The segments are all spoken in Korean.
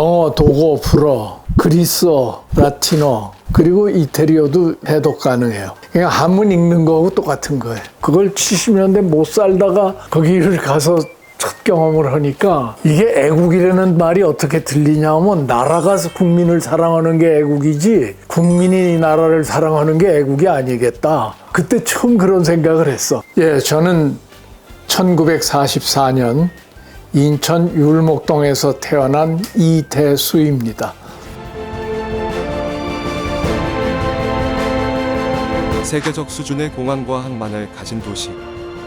영어, 독어, 불어, 그리스어, 라틴어, 그리고 이태리어도 해독 가능해요. 그냥 한문 읽는 거하고 똑같은 거예요. 그걸 70년대 못 살다가 거기를 가서 첫 경험을 하니까 이게 애국이라는 말이 어떻게 들리냐면 나라가 국민을 사랑하는 게 애국이지 국민이 나라를 사랑하는 게 애국이 아니겠다. 그때 처음 그런 생각을 했어. 예, 저는 1944년 인천 율목동에서 태어난 이태수입니다. 세계적 수준의 공항과 항만을 가진 도시,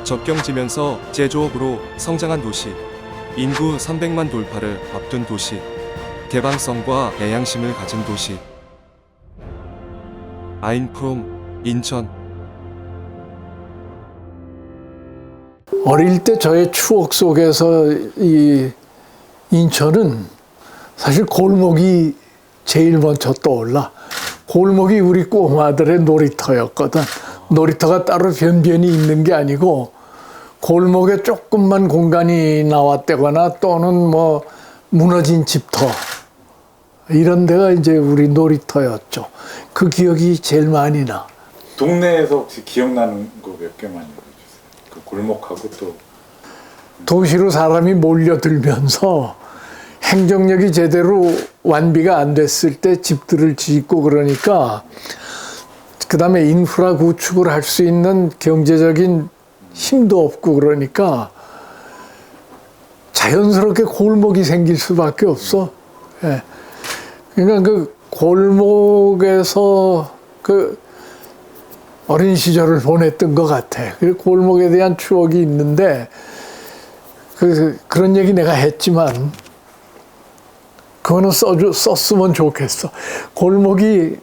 접경지면서 제조업으로 성장한 도시, 인구 300만 돌파를 앞둔 도시, 개방성과 애양심을 가진 도시. 아인프롬 인천. 어릴 때 저의 추억 속에서 이 인천은 사실 골목이 제일 먼저 떠올라. 골목이 우리 꼬마들의 놀이터였거든. 놀이터가 따로 변변히 있는 게 아니고 골목에 조금만 공간이 나왔다거나 또는 뭐 무너진 집터 이런 데가 이제 우리 놀이터였죠. 그 기억이 제일 많이 나. 동네에서 혹시 기억나는 거 몇 개만 해주세요. 그 골목하고 또 도시로 사람이 몰려들면서 행정력이 제대로 완비가 안 됐을 때 집들을 짓고 그러니까 그 다음에 인프라 구축을 할 수 있는 경제적인 힘도 없고 그러니까 자연스럽게 골목이 생길 수밖에 없어. 예. 그러니까 그 골목에서 그 어린 시절을 보냈던 것 같아. 그 골목에 대한 추억이 있는데 그런 얘기 내가 했지만 그거는 썼으면 좋겠어. 골목이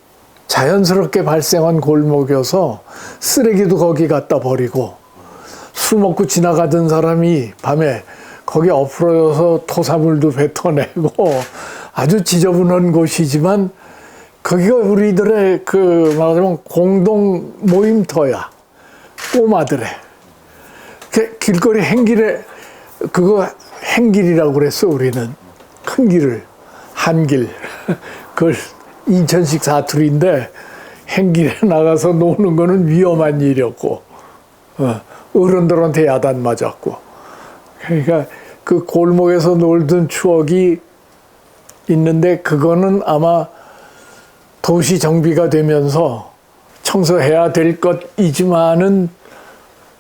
자연스럽게 발생한 골목이어서 쓰레기도 거기 갖다 버리고 술 먹고 지나가던 사람이 밤에 거기 엎어져서 토사물도 뱉어내고 아주 지저분한 곳이지만 거기가 우리들의 그 말하자면 공동 모임터야. 꼬마들의. 길거리 행길에 그거 행길이라고 그랬어 우리는. 큰 길을. 한길. 그걸 인천식 사투리인데 행길에 나가서 노는 거는 위험한 일이었고 어른들한테 야단 맞았고 그러니까 그 골목에서 놀던 추억이 있는데 그거는 아마 도시 정비가 되면서 청소해야 될 것이지만은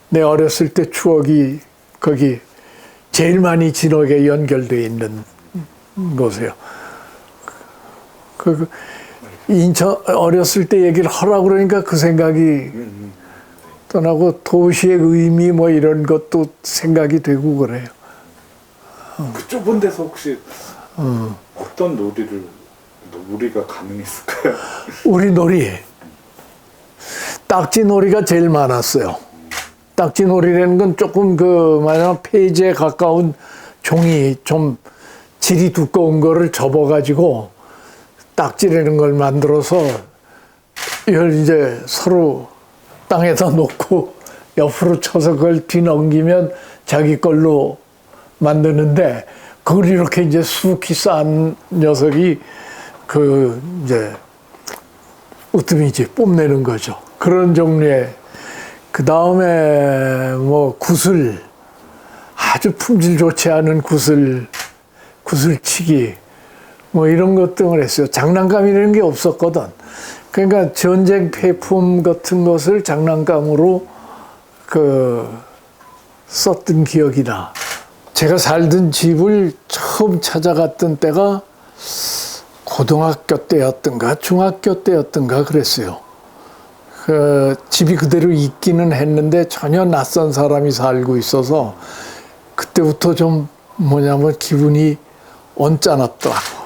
내 어렸을 때 추억이 거기 제일 많이 진하게 연결되어 있는 곳이에요. 그 인천 어렸을 때 얘기를 하라고 그러니까 그 생각이 떠나고 도시의 의미 뭐 이런 것도 생각이 되고 그래요. 그 좁은 데서 혹시 어떤 놀이가 가능했을까요? 우리 놀이 딱지 놀이가 제일 많았어요. 딱지 놀이라는 건 조금 그 만약 페이지에 가까운 종이 좀 질이 두꺼운 거를 접어가지고 딱지라는 걸 만들어서 이걸 이제 서로 땅에다 놓고 옆으로 쳐서 그걸 뒤넘기면 자기 걸로 만드는데 그걸 이렇게 이제 수북히 쌓은 녀석이 그 이제 으뜸이지 뽐내는 거죠. 그런 종류의 그 다음에 뭐 구슬 아주 품질 좋지 않은 구슬치기 뭐 이런 것 등을 했어요. 장난감이라는 게 없었거든. 그러니까 전쟁 폐품 같은 것을 장난감으로 썼던 기억이 나. 제가 살던 집을 처음 찾아갔던 때가 고등학교 때였던가 중학교 때였던가 그랬어요. 그 집이 그대로 있기는 했는데 전혀 낯선 사람이 살고 있어서 그때부터 좀 뭐냐면 기분이 언짢았더라고.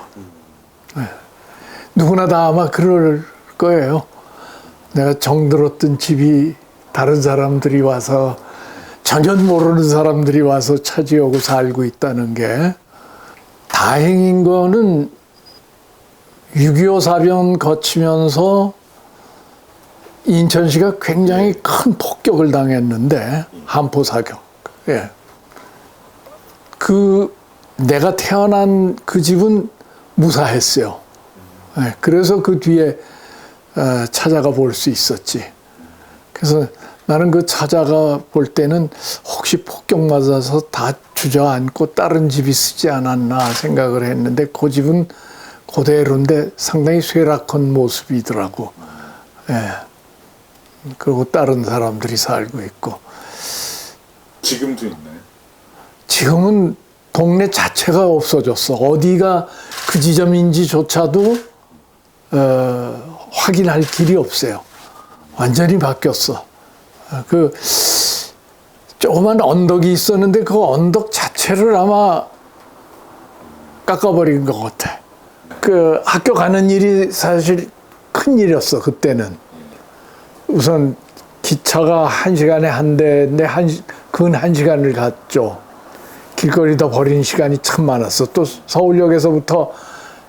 네. 누구나 다 아마 그럴 거예요. 내가 정들었던 집이 다른 사람들이 와서 전혀 모르는 사람들이 와서 차지하고 살고 있다는 게 다행인 거는 6.25 사변 거치면서 인천시가 굉장히 큰 폭격을 당했는데 한포 사격. 예. 내가 태어난 그 집은 무사했어요. 예, 그래서 그 뒤에 찾아가 볼 수 있었지. 그래서 나는 그 찾아가 볼 때는 혹시 폭격 맞아서 다 주저앉고 다른 집이 쓰지 않았나 생각을 했는데 그 집은 그대로인데 상당히 쇠락한 모습이더라고. 예. 그리고 다른 사람들이 살고 있고. 지금도 있나요? 지금은 동네 자체가 없어졌어. 어디가 그 지점인지조차도 확인할 길이 없어요. 완전히 바뀌었어. 그 조그만 언덕이 있었는데 그 언덕 자체를 아마 깎아버린 것 같아. 그 학교 가는 일이 사실 큰 일이었어 그때는. 우선 기차가 1시간에 한 대인데 근 1시간을 갔죠. 길거리다 버린 시간이 참 많았어. 또 서울역에서부터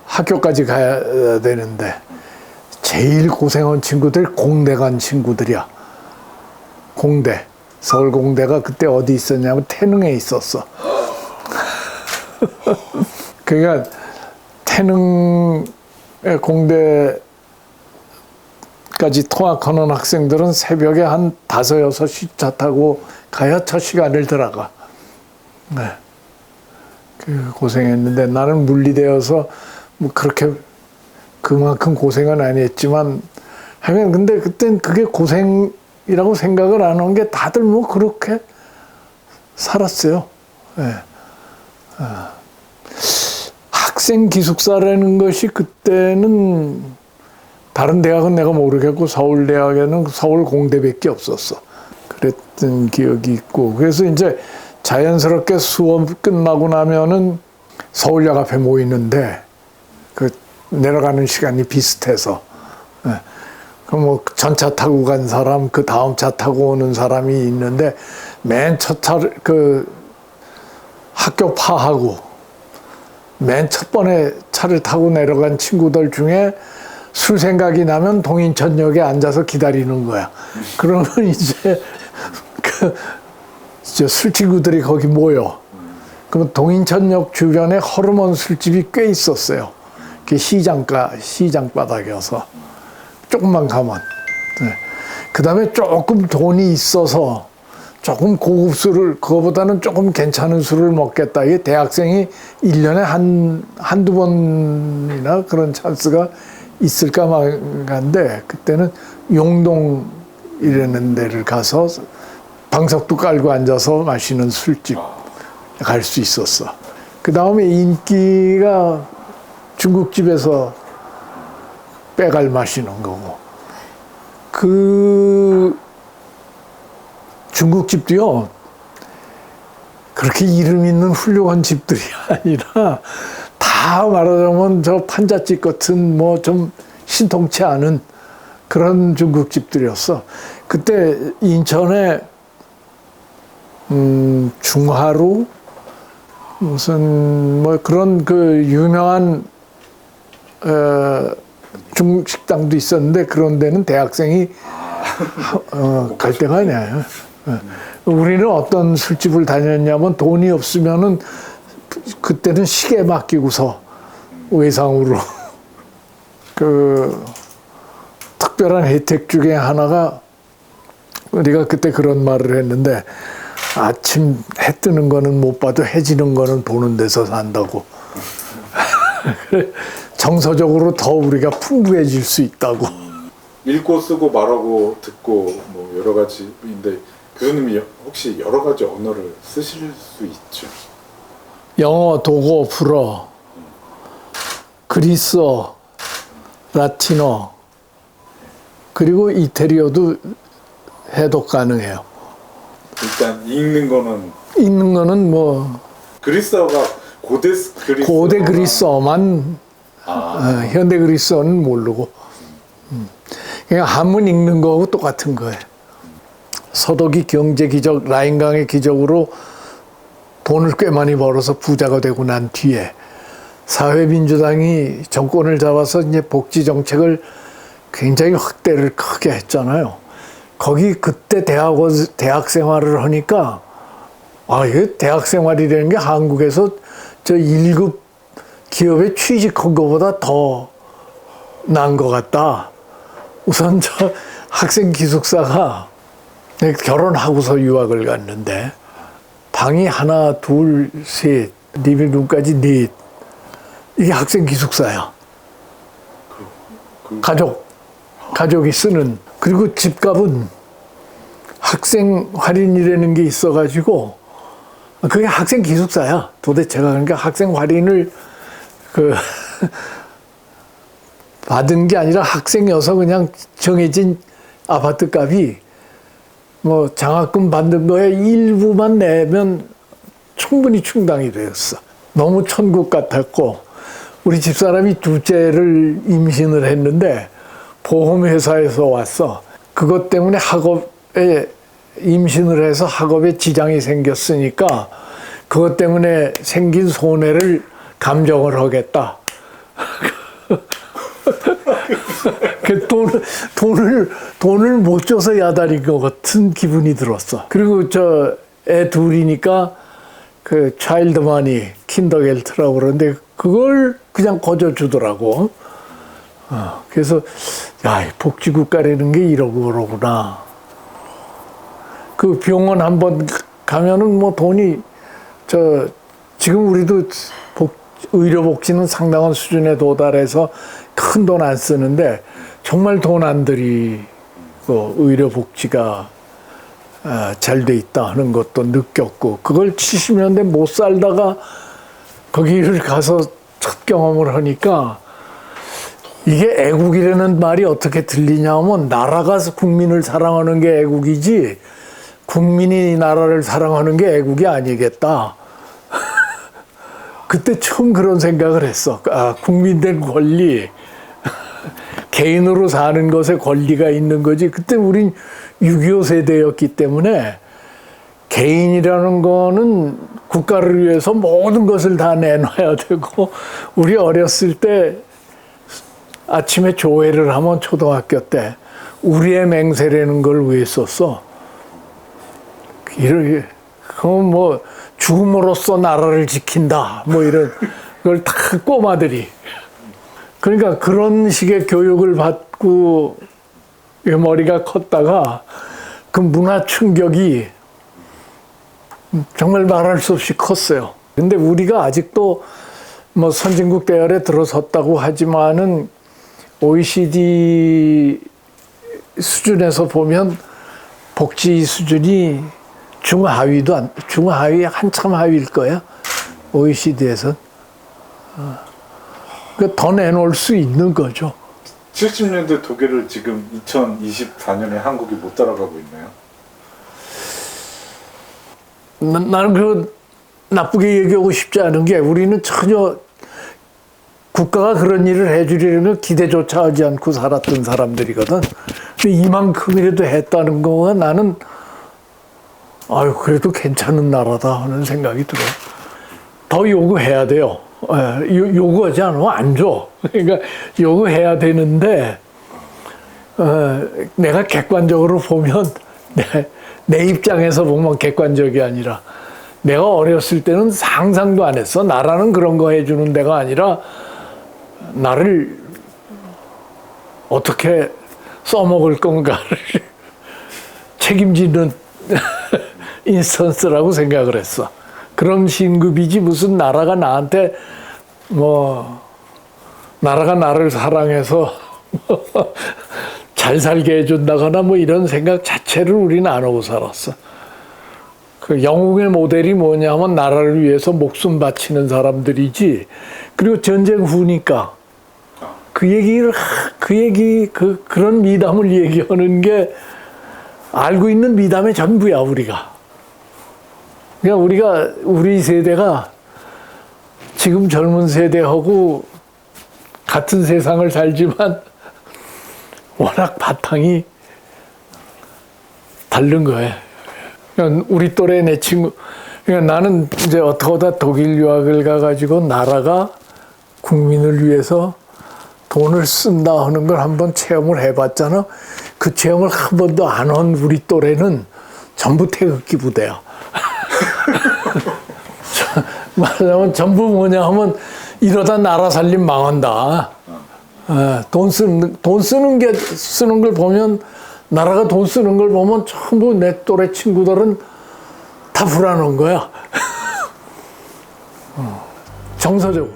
학교까지 가야 되는데 제일 고생한 친구들 공대 간 친구들이야. 공대. 서울 공대가 그때 어디 있었냐면 태릉에 있었어. 그러니까 태릉 공대까지 통학하는 학생들은 새벽에 한 5, 6시 차 타고 가야 첫 시간을 들어가. 네. 그 고생했는데 나는 물리되어서 뭐 그렇게 그만큼 고생은 안 했지만 하여간 근데 그땐 그게 고생이라고 생각을 안 한 게 다들 뭐 그렇게 살았어요. 네. 학생 기숙사라는 것이 그때는 다른 대학은 내가 모르겠고 서울대학에는 서울공대밖에 없었어. 그랬던 기억이 있고 그래서 이제 자연스럽게 수업 끝나고 나면은 서울역 앞에 모이는데 그 내려가는 시간이 비슷해서 그 뭐 전차 타고 간 사람 그 다음 차 타고 오는 사람이 있는데 맨 첫 차를 그 학교 파하고 맨 첫 번에 차를 타고 내려간 친구들 중에 술 생각이 나면 동인천역에 앉아서 기다리는 거야. 그러면 이제 술 친구들이 거기 모여. 그럼 동인천역 주변에 허름한 술집이 꽤 있었어요. 그 시장 바닥이어서 조금만 가면. 네. 그 다음에 조금 돈이 있어서 조금 고급 술을 그거보다는 조금 괜찮은 술을 먹겠다. 이게 대학생이 1년에 한두 번이나 그런 찬스가 있을까 말까인데 그때는 용동 이라는 데를 가서 방석도 깔고 앉아서 마시는 술집 갈 수 있었어. 그 다음에 인기가 중국집에서 빼갈 마시는 거고. 그 중국집도요, 그렇게 이름 있는 훌륭한 집들이 아니라 다 말하자면 저 판잣집 같은 뭐 좀 신통치 않은 그런 중국집들이었어. 그때 인천에 중하루 무슨 뭐 그런 그 유명한 중식당도 있었는데 그런 데는 대학생이 갈 데가 아니야. 우리는 어떤 술집을 다녔냐면 돈이 없으면은 그때는 시계 맡기고서 외상으로 그 특별한 혜택 중에 하나가 우리가 그때 그런 말을 했는데 아침 해 뜨는 거는 못 봐도 해 지는 거는 보는 데서 산다고. 정서적으로 더 우리가 풍부해질 수 있다고. 읽고 쓰고 말하고 듣고 뭐 여러 가지인데 교수님이 혹시 여러 가지 언어를 쓰실 수 있죠? 영어, 독어, 불어, 그리스어, 라틴어, 그리고 이태리어도 해독 가능해요. 일단 읽는 거는 뭐 그리스어가 고대 그리스어만 현대 그리스어는 모르고 그냥 한문 읽는 거하고 똑같은 거예요. 서독이 경제 기적, 라인강의 기적으로 돈을 꽤 많이 벌어서 부자가 되고 난 뒤에 사회민주당이 정권을 잡아서 이제 복지 정책을 굉장히 확대를 크게 했잖아요. 거기 그때 대학 생활을 하니까 이게 대학 생활이라는 게 한국에서 저 1급 기업에 취직한 것보다 더 나은 것 같다. 우선 저 학생 기숙사가 내가 결혼하고서 유학을 갔는데 방이 하나, 둘, 셋, 리빙룸까지 넷. 이게 학생 기숙사야. 가족이 쓰는. 그리고 집값은 학생 할인이라는 게 있어가지고 그게 학생 기숙사야. 도대체가. 그러니까 학생 할인을 받은 게 아니라 학생이어서 그냥 정해진 아파트 값이 뭐 장학금 받는 거에 일부만 내면 충분히 충당이 되었어. 너무 천국 같았고, 우리 집사람이 둘째를 임신을 했는데 보험회사에서 왔어. 그것 때문에 학업에 임신을 해서 학업에 지장이 생겼으니까 그것 때문에 생긴 손해를 감정을 하겠다. 그 돈을 못 줘서 야단인 것 같은 기분이 들었어. 그리고 저 애 둘이니까 그 차일드 머니, 킨더겔트라고 그러는데 그걸 그냥 거저 주더라고. 그래서 야, 복지국가라는 게 이러고 그러구나. 그 병원 한번 가면은 뭐 돈이 지금 우리도 의료복지는 상당한 수준에 도달해서 큰 돈 안 쓰는데 정말 돈 안 들이고 의료복지가 잘 돼 있다 하는 것도 느꼈고, 그걸 70년대 못 살다가 거기를 가서 첫 경험을 하니까 이게 애국이라는 말이 어떻게 들리냐면 나라가 국민을 사랑하는 게 애국이지 국민이 나라를 사랑하는 게 애국이 아니겠다. 그때 처음 그런 생각을 했어. 국민된 권리, 개인으로 사는 것에 권리가 있는 거지. 그때 우린 6.25 세대였기 때문에 개인이라는 거는 국가를 위해서 모든 것을 다 내놔야 되고, 우리 어렸을 때 아침에 조회를 하면 초등학교 때 우리의 맹세라는 걸 왜 썼어? 그건 뭐 죽음으로써 나라를 지킨다 뭐 이런 걸 다 꼬마들이. 그러니까 그런 식의 교육을 받고 머리가 컸다가 그 문화 충격이 정말 말할 수 없이 컸어요. 근데 우리가 아직도 뭐 선진국 대열에 들어섰다고 하지만은 OECD 수준에서 보면 복지 수준이 중하위 한참 하위일 거야. OECD에서. 그러니까 더 내놓을 수 있는 거죠. 70년대 독일을 지금 2024년에 한국이 못 따라가고 있나요? 나는 그 나쁘게 얘기하고 싶지 않은 게, 우리는 전혀 국가가 그런 일을 해주려면 기대조차 하지 않고 살았던 사람들이거든. 이만큼이라도 했다는 거가 나는 그래도 괜찮은 나라다 하는 생각이 들어. 더 요구해야 돼요. 요구하지 않으면 안 줘. 그러니까 요구해야 되는데 내가 객관적으로 보면 내 입장에서 보면 객관적이 아니라, 내가 어렸을 때는 상상도 안 했어. 나라는 그런 거 해주는 데가 아니라 나를 어떻게 써먹을 건가를 책임지는 인스턴스라고 생각을 했어. 그런 신급이지 무슨 나라가 나한테 나라가 나를 사랑해서 잘 살게 해준다거나 뭐 이런 생각 자체를 우리는 안 하고 살았어. 그 영웅의 모델이 뭐냐면 나라를 위해서 목숨 바치는 사람들이지. 그리고 전쟁 후니까 그런 미담을 얘기하는 게 알고 있는 미담의 전부야, 우리가. 그러니까 우리 세대가 지금 젊은 세대하고 같은 세상을 살지만 워낙 바탕이 다른 거예요. 그러니까 우리 또래 내 친구, 그러니까 나는 이제 어떡하다 독일 유학을 가가지고 나라가 국민을 위해서 돈을 쓴다 하는 걸 한번 체험을 해봤잖아. 그 체험을 한 번도 안 한 우리 또래는 전부 태극기 부대야. 말하자면 전부 뭐냐 하면 이러다 나라 살림 망한다. 돈 쓰는 걸 보면, 나라가 돈 쓰는 걸 보면 전부 내 또래 친구들은 다 불안한 거야. 정서적으로.